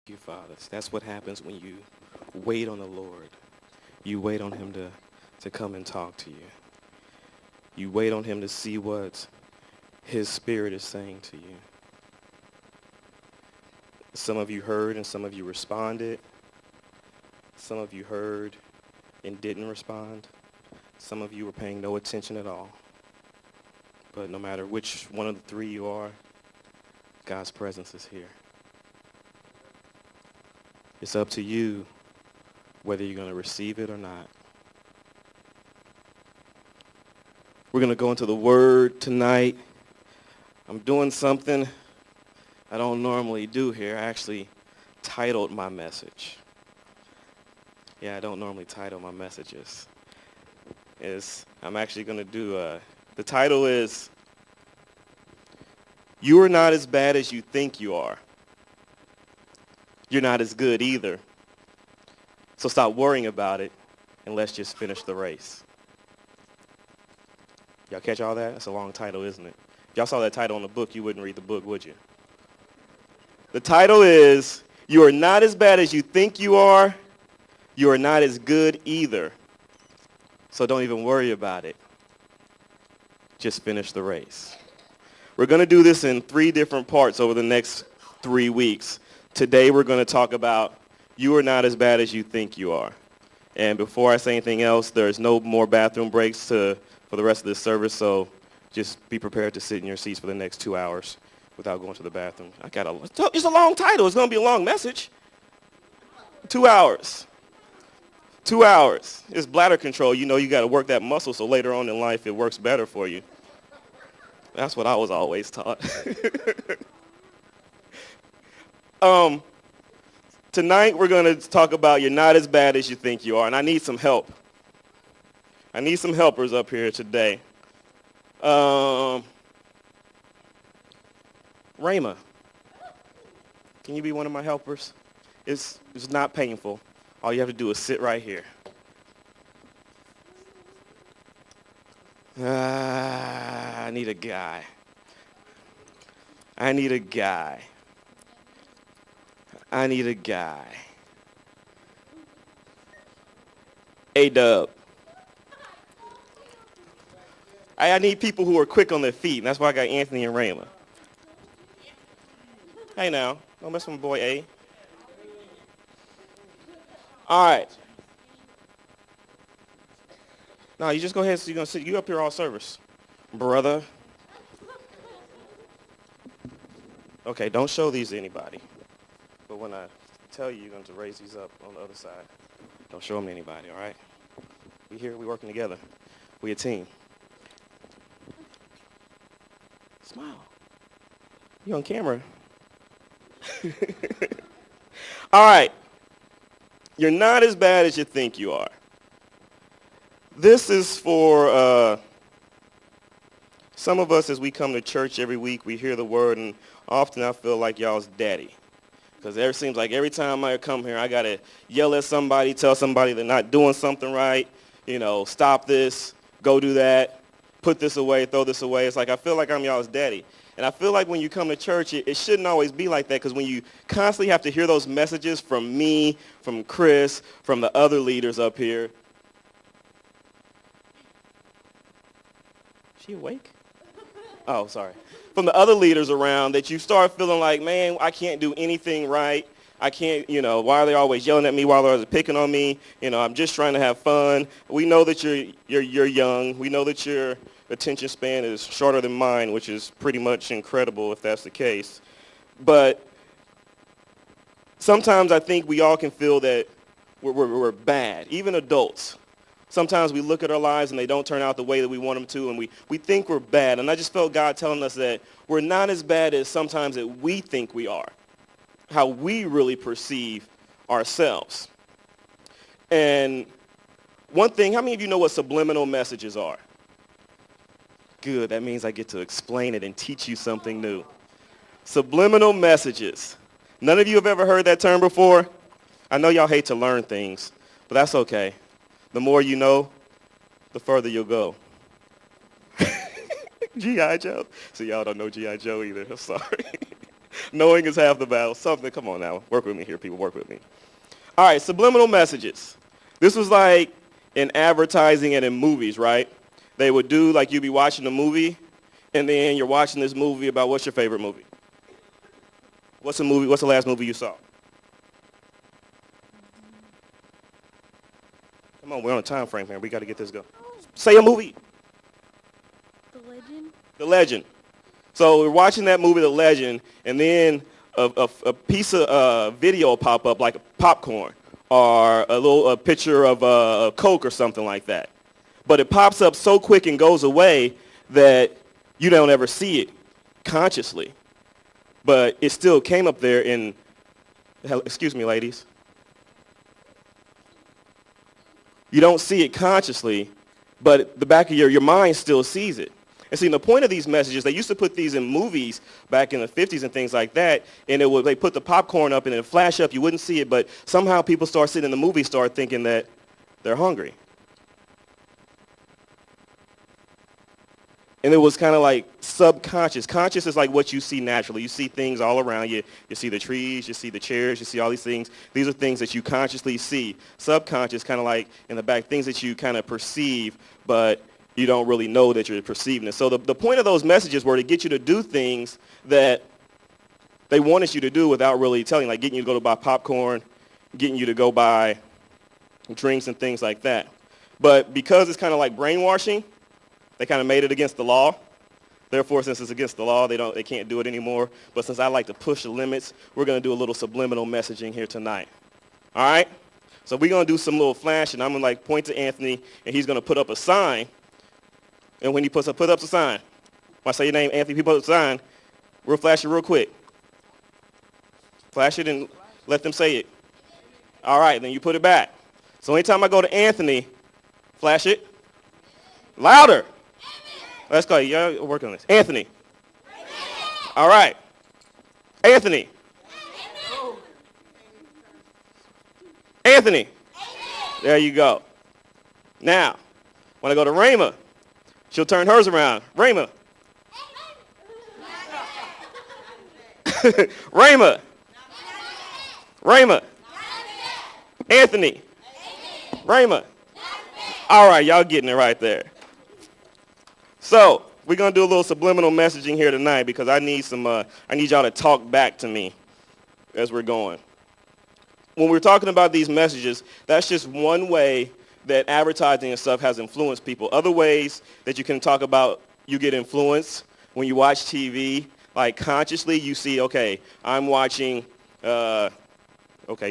you, Father. That's what happens when you wait on the Lord. You wait on him to come and talk to you. You wait on him to see what his spirit is saying to you. Some of you heard and some of you responded. Some of you heard and didn't respond. Some of you were paying no attention at all. But no matter which one of the three you are, God's presence is here. It's up to you whether you're going to receive it or not. We're going to go into the Word tonight. I'm doing something I don't normally do here. I actually titled my message. Yeah, I don't normally title my messages. I'm actually going to do, the title is, You Are Not As Bad As You Think You Are. You're not as good either. So stop worrying about it and let's just finish the race. Y'all catch all that? That's a long title, isn't it? If y'all saw that title in the book, you wouldn't read the book, would you? The title is, You Are Not As Bad As You Think You Are. You are not as good either. So don't even worry about it. Just finish the race. We're going to do this in 3 different parts over the next 3 weeks. Today we're going to talk about you are not as bad as you think you are. And before I say anything else, there's no more bathroom breaks for the rest of this service, so just be prepared to sit in your seats for the next 2 hours without going to the bathroom. It's a long title. It's going to be a long message. 2 hours. 2 hours. It's bladder control. You know you got to work that muscle so later on in life it works better for you. That's what I was always taught. Tonight we're going to talk about you're not as bad as you think you are, and I need some help. I need some helpers up here today. Rama, can you be one of my helpers? It's not painful. All you have to do is sit right here. I need a guy. I need a guy. I need a guy. A-Dub. I need people who are quick on their feet, and that's why I got Anthony and Rama. Hey now, don't mess with my boy A. All right. No, you just go ahead. So you're gonna sit. You up here all service, brother. Okay, don't show these to anybody. But when I tell you, you're going to raise these up on the other side. Don't show them to anybody. All right? We here. We working together. We a team. Smile. You on camera. All right. You're not as bad as you think you are. This is for some of us as we come to church every week, we hear the word, and often I feel like y'all's daddy. Because it seems like every time I come here, I got to yell at somebody, tell somebody they're not doing something right, stop this, go do that, put this away, throw this away. It's like I feel like I'm y'all's daddy. And I feel like when you come to church, it shouldn't always be like that, because when you constantly have to hear those messages from me, from Chris, from the other leaders up here. She awake? Oh, sorry. From the other leaders around, that you start feeling like, man, I can't do anything right. I can't, why are they always yelling at me? Why are they always picking on me? I'm just trying to have fun. We know that you're young. We know that your attention span is shorter than mine, which is pretty much incredible if that's the case. But sometimes I think we all can feel that we're bad, even adults. Sometimes we look at our lives and they don't turn out the way that we want them to, and we think we're bad. And I just felt God telling us that we're not as bad as sometimes that we think we are, how we really perceive ourselves. And one thing, how many of you know what subliminal messages are? Good, that means I get to explain it and teach you something new. Subliminal messages. None of you have ever heard that term before? I know y'all hate to learn things, but that's okay. The more you know, the further you'll go. G.I. Joe. So y'all don't know G.I. Joe either. I'm sorry. Knowing is half the battle. Something, come on now. Work with me here, people. Work with me. All right, subliminal messages. This was like in advertising and in movies, right? They would do like you'd be watching a movie, and then you're watching this movie about what's your favorite movie? What's the last movie you saw? Come on, we're on a time frame here. We got to get this going. Say a movie. The Legend. The Legend. So we're watching that movie, The Legend, and then a piece of video will pop up like popcorn or a picture of a Coke or something like that. But it pops up so quick and goes away that you don't ever see it consciously. But it still came up there in, excuse me, ladies. You don't see it consciously, but the back of your mind still sees it. And see, the point of these messages, they used to put these in movies back in the 50s and things like that, and they put the popcorn up and it would flash up. You wouldn't see it, but somehow people start sitting in the movie, start thinking that they're hungry. And it was kind of like subconscious. Conscious is like what you see naturally. You see things all around you. You see the trees, you see the chairs, you see all these things. These are things that you consciously see. Subconscious, kind of like in the back, things that you kind of perceive, but you don't really know that you're perceiving it. So the point of those messages were to get you to do things that they wanted you to do without really telling, like getting you to go to buy popcorn, getting you to go buy drinks and things like that. But because it's kind of like brainwashing, they kind of made it against the law. Therefore, since it's against the law, they can't do it anymore. But since I like to push the limits, we're going to do a little subliminal messaging here tonight. All right? So we're going to do some little flashing. I'm going to like point to Anthony, and he's going to put up a sign. And when he put up the sign, when I say your name, Anthony, he put up the sign, we'll flash it real quick. Flash it and let them say it. All right, then you put it back. So anytime I go to Anthony, flash it. Louder. Let's go. Y'all work on this. Anthony. All right. Anthony. Anthony. There you go. Now, when I go to Rayma, she'll turn hers around. Rayma. Rayma. Rayma. Anthony. Rayma. All right, y'all getting it right there. So we're gonna do a little subliminal messaging here tonight because I need y'all to talk back to me as we're going. When we're talking about these messages, that's just one way that advertising and stuff has influenced people. Other ways that you can talk about you get influenced when you watch TV, like consciously you see, okay, I'm watching, okay,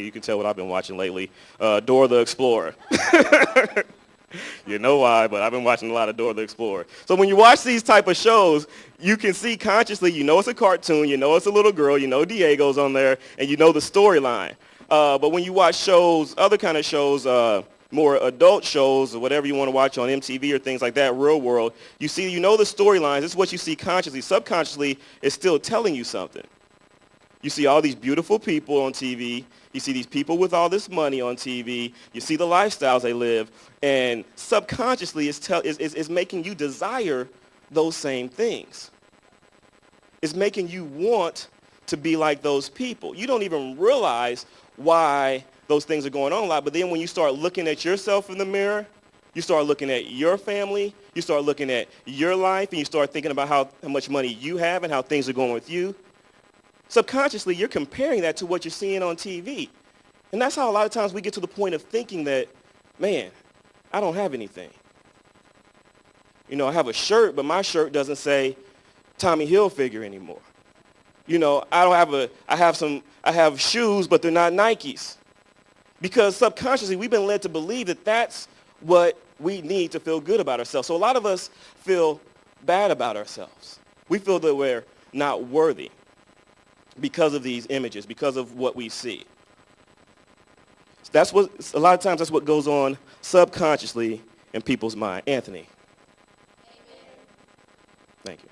you can tell what I've been watching lately, Dora the Explorer. You know why, but I've been watching a lot of Dora the Explorer. So when you watch these type of shows, you can see consciously, you know it's a cartoon, you know it's a little girl, you know Diego's on there, and you know the storyline. But when you watch shows, other kind of shows, more adult shows or whatever you want to watch on MTV or things like that, Real World, you know the storylines. This is what you see consciously. Subconsciously, it's still telling you something. You see all these beautiful people on TV. You see these people with all this money on TV. You see the lifestyles they live. And subconsciously, it's making you desire those same things. It's making you want to be like those people. You don't even realize why those things are going on a lot. But then when you start looking at yourself in the mirror, you start looking at your family, you start looking at your life, and you start thinking about how much money you have and how things are going with you. Subconsciously, you're comparing that to what you're seeing on TV. And that's how a lot of times we get to the point of thinking that, man, I don't have anything. You know, I have a shirt, but my shirt doesn't say Tommy Hilfiger anymore. You know, I have shoes, but they're not Nikes. Because subconsciously, we've been led to believe that that's what we need to feel good about ourselves. So a lot of us feel bad about ourselves. We feel that we're not worthy because of these images, because of what we see. That's what, a lot of times that's what goes on subconsciously in people's mind. Anthony. Amen. Thank you.